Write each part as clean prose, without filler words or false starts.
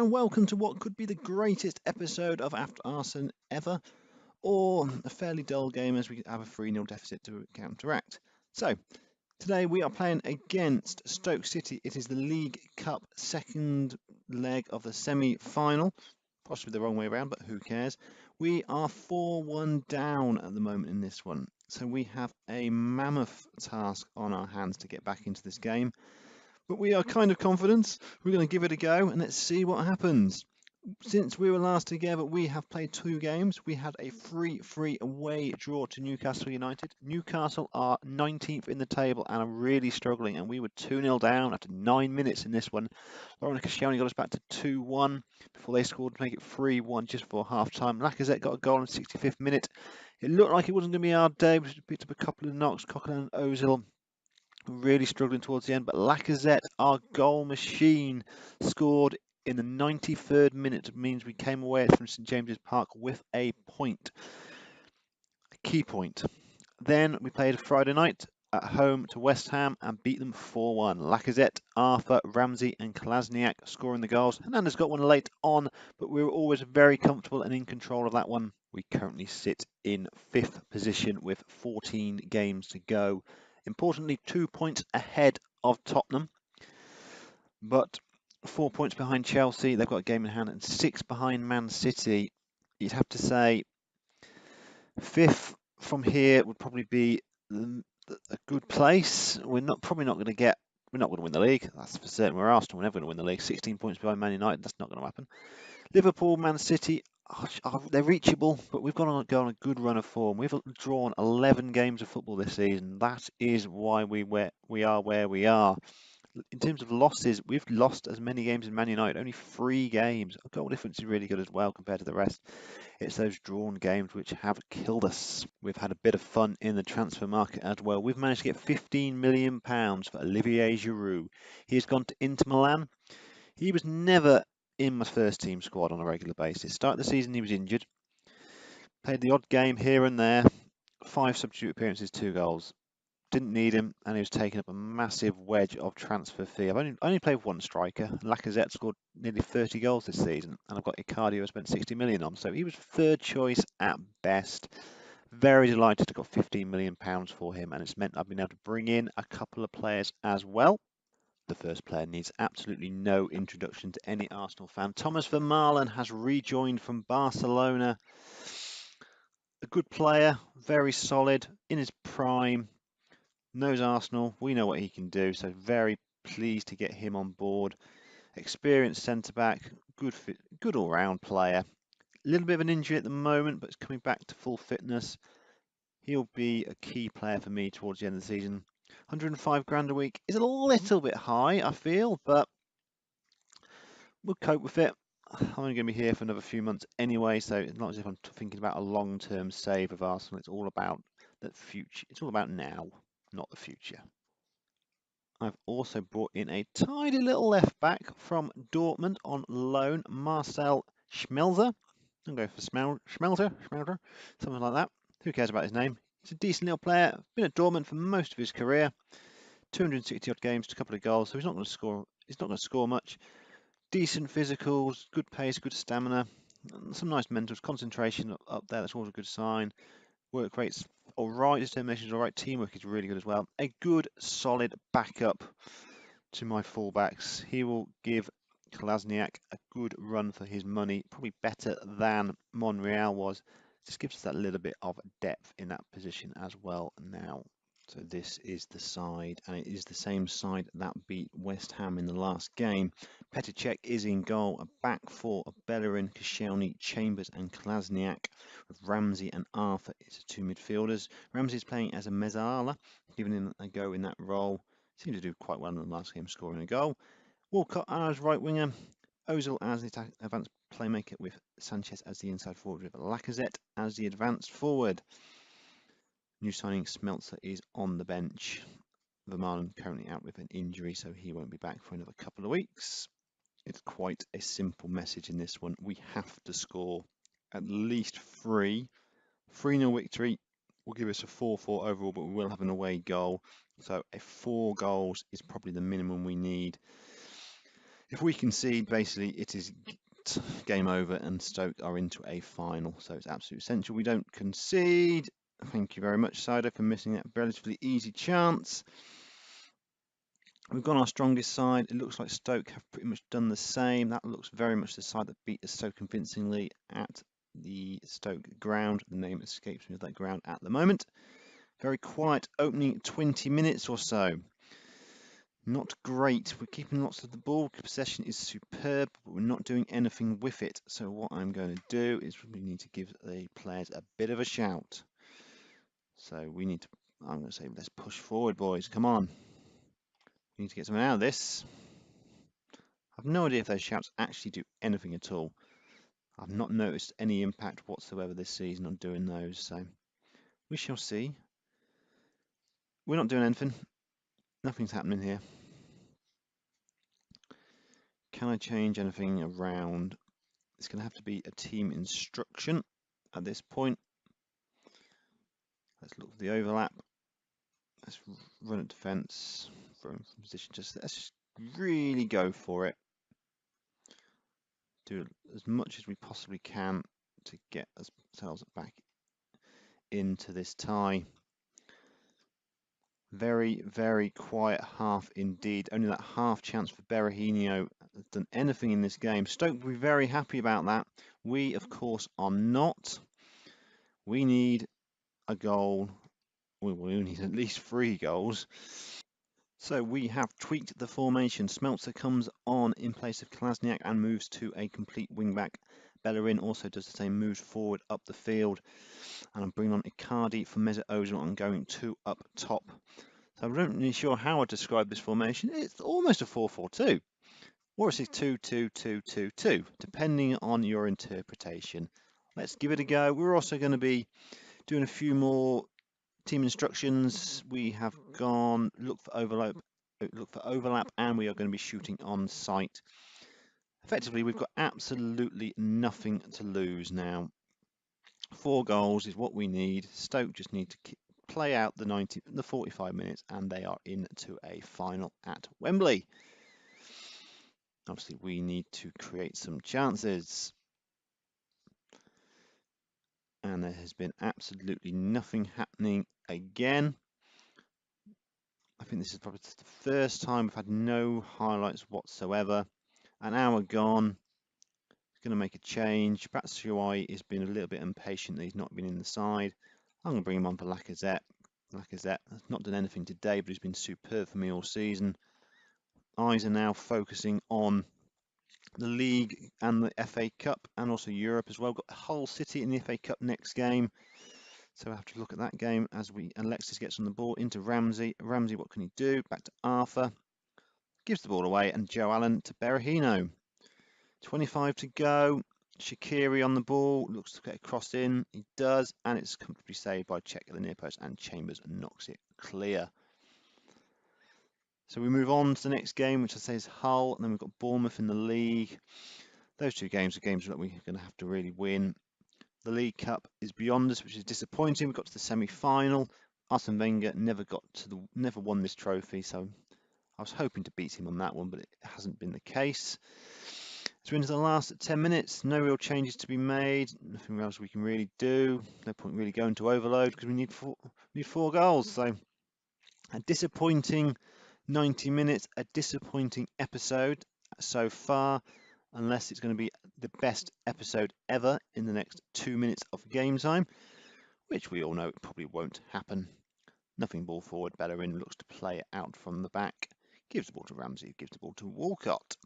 and welcome to what could be the greatest episode of After Arsene ever, or a fairly dull game as we have a 3-0 deficit to counteract. So, today we are playing against Stoke City. It is the League Cup second leg of the semi-final. Possibly the wrong way around, but who cares? We are 4-1 down at the moment in this one. So we have a mammoth task on our hands to get back into this game. But we are kind of confident. We're going to give it a go and let's see what happens. Since we were last together, we have played 2 games. We had a 3-3 away draw to Newcastle United. Newcastle are 19th in the table and are really struggling, and we were 2-0 down after 9 minutes in this one. Laurent Koscielny got us back to 2-1 before they scored to make it 3-1 just before half-time. Lacazette got a goal in the 65th minute. It looked like it wasn't going to be our day. We picked up a couple of knocks. Coquelin and Ozil really struggling towards the end, but Lacazette, our goal machine, scored in the 93rd minute. It means we came away from St James's Park with a point, a key point. Then we played Friday night at home to West Ham and beat them 4-1. Lacazette, Arthur, Ramsey and Kolasinac scoring the goals. Hernandez got one late on, but we were always very comfortable and in control of that one. We currently sit in 5th position with 14 games to go. Importantly, 2 points ahead of Tottenham, but 4 points behind Chelsea. They've got a game in hand, and 6 behind Man City. You'd have to say 5th from here would probably be a good place. We're probably not going to win the league. That's for certain. We're Arsenal. We're never going to win the league. 16 points behind Man United. That's not going to happen. Liverpool, Man City, they're reachable, but we've got to go on a good run of form. We've drawn 11 games of football this season. That is why we are where we are. In terms of losses, we've lost as many games as Man United, only 3 games. Our goal difference is really good as well compared to the rest. It's those drawn games which have killed us. We've had a bit of fun in the transfer market as well. We've managed to get £15 million for Olivier Giroud. He has gone to Inter Milan. He was never in my first team squad on a regular basis. Start of the season he was injured. Played the odd game here and there. 5 substitute appearances, 2 goals. Didn't need him, and he was taking up a massive wedge of transfer fee. I've only played with 1 striker. Lacazette scored nearly 30 goals this season, and I've got Icardi I spent 60 million on, so he was 3rd choice at best. Very delighted to got £15 million for him, and it's meant I've been able to bring in a couple of players as well. The first player needs absolutely no introduction to any Arsenal fan. Thomas Vermaelen has rejoined from Barcelona. A good player, very solid, in his prime. Knows Arsenal, we know what he can do, so very pleased to get him on board. Experienced centre-back, good all-round player. A little bit of an injury at the moment, but is coming back to full fitness. He'll be a key player for me towards the end of the season. 105 grand a week is a little bit high, I feel, but we'll cope with it. I'm only going to be here for another few months anyway, so it's not as if I'm thinking about a long-term save of Arsenal. It's all about the future. It's all about now, not the future. I've also brought in a tidy little left back from Dortmund on loan, Marcel Schmelzer. I'm going for Schmelzer, something like that. Who cares about his name? He's a decent little player. Been at Dortmund for most of his career. 260 odd games, a couple of goals, so he's not going to score. He's not going to score much. Decent physicals, good pace, good stamina, some nice mentals, concentration up there. That's always a good sign. Work rate's all right, determination's all right, teamwork is really good as well. A good, solid backup to my fullbacks. He will give Kolasinac a good run for his money, probably better than Monreal was. Just gives us that little bit of depth in that position as well now. So this is the side, and it is the same side that beat West Ham in the last game. Petr Cech is in goal, a back 4 of Bellerin, Koscielny, Chambers and Kolasinac, with Ramsey and Arthur is 2 midfielders. Ramsey is playing as a Mezzala, giving him a go in that role. Seemed to do quite well in the last game, scoring a goal. Walcott as right winger, Ozil as the advanced playmaker, with Sanchez as the inside forward, with Lacazette as the advanced forward. New signing Smeltzer is on the bench. Vermaelen currently out with an injury, so he won't be back for another couple of weeks. It's quite a simple message in this one. We have to score at least 3. 3-0 victory will give us a 4-4 overall, but we will have an away goal. So a 4 goals is probably the minimum we need. If we concede, basically it is game over and Stoke are into a final. So it's absolutely essential we don't concede. Thank you very much, Sido, for missing that relatively easy chance. We've gone our strongest side. It looks like Stoke have pretty much done the same. That looks very much the side that beat us so convincingly at the Stoke ground. The name escapes me of that ground at the moment. Very quiet opening 20 minutes or so. Not great. We're keeping lots of the ball. Possession is superb, but we're not doing anything with it. So what I'm going to do is we need to give the players a bit of a shout. So we need to, I'm going to say, let's push forward, boys. Come on. We need to get something out of this. I've no idea if those shouts actually do anything at all. I've not noticed any impact whatsoever this season on doing those, so we shall see. We're not doing anything. Nothing's happening here. Can I change anything around? It's going to have to be a team instruction at this point. Let's look for the overlap. Let's run a defence from position. Let's just really go for it. Do as much as we possibly can to get ourselves back into this tie. Very, very quiet half indeed. Only that half chance for Berahino has done anything in this game. Stoke will be very happy about that. We, of course, are not. We need a goal. We need at least 3 goals. So we have tweaked the formation. Smeltzer comes on in place of Klasniak and moves to a complete wing-back. Bellerin also does the same, moves forward up the field. And I'm bringing on Icardi for Mesut Ozil and going 2 up top. So I'm not really sure how I describe this formation. It's almost a 4-4-2. Or it's a 2-2-2-2-2, depending on your interpretation. Let's give it a go. We're also going to be doing a few more team instructions. We have gone look for overlap, and we are going to be shooting on sight. Effectively, we've got absolutely nothing to lose now. 4 goals is what we need. Stoke just need to play out the 45 minutes, and they are into a final at Wembley. Obviously, we need to create some chances. And there has been absolutely nothing happening again. I think this is probably the first time we've had no highlights whatsoever. An hour gone. He's going to make a change. Batshuayi has been a little bit impatient that he's not been in the side. I'm going to bring him on for Lacazette. Lacazette has not done anything today, but he's been superb for me all season. Eyes are now focusing on the league and the FA Cup and also Europe as well. Got Hull City in the FA Cup next game. So I have to look at that game as Alexis gets on the ball into Ramsey. Ramsey, what can he do? Back to Arthur. Gives the ball away and Joe Allen to Berahino. 25 to go. Shaqiri on the ball. Looks to get a cross in. He does. And it's comfortably saved by Cech at the near post and Chambers knocks it clear. So we move on to the next game, which I say is Hull. And then we've got Bournemouth in the league. Those 2 games are games that we're going to have to really win. The League Cup is beyond us, which is disappointing. We got to the semi-final. Arsene Wenger never won this trophy, so I was hoping to beat him on that one, but it hasn't been the case. So into the last 10 minutes, no real changes to be made. Nothing else we can really do. No point really going to overload because we need 4 goals. So a disappointing 90 minutes, a disappointing episode so far. Unless it's going to be the best episode ever in the next 2 minutes of game time, which we all know it probably won't happen. Nothing ball forward. Bellerin looks to play it out from the back. Gives the ball to Ramsey, gives the ball to Walcott.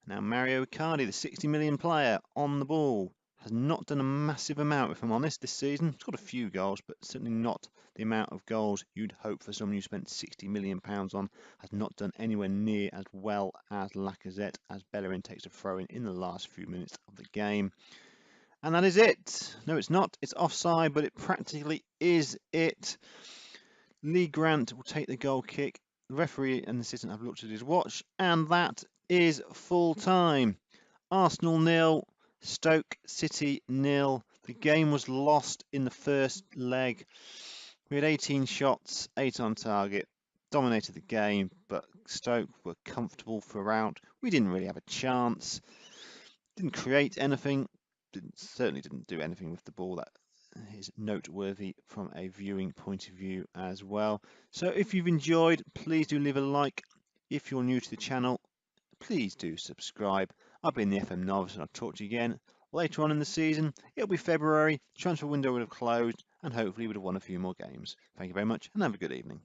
Now Mario Icardi, the 60 million player, on the ball. Has not done a massive amount, if I'm honest, this season. He's got a few goals, but certainly not the amount of goals you'd hope for someone you spent £60 million on. Has not done anywhere near as well as Lacazette, as Bellerin takes a throw in the last few minutes of the game. And that is it. No, it's not. It's offside, but it practically is it. Lee Grant will take the goal kick. The referee and the assistant have looked at his watch, and that is full time. Arsenal 0. Stoke City 0. The game was lost in the first leg. We had 18 shots, 8 on target, dominated the game, but Stoke were comfortable throughout. We didn't really have a chance. Didn't create anything. Certainly didn't do anything with the ball that is noteworthy from a viewing point of view as well. So if you've enjoyed, please do leave a like. If you're new to the channel, please do subscribe. I've been the FM Novice, and I'll talk to you again later on in the season. It'll be February, transfer window would have closed, and hopefully would have won a few more games. Thank you very much, and have a good evening.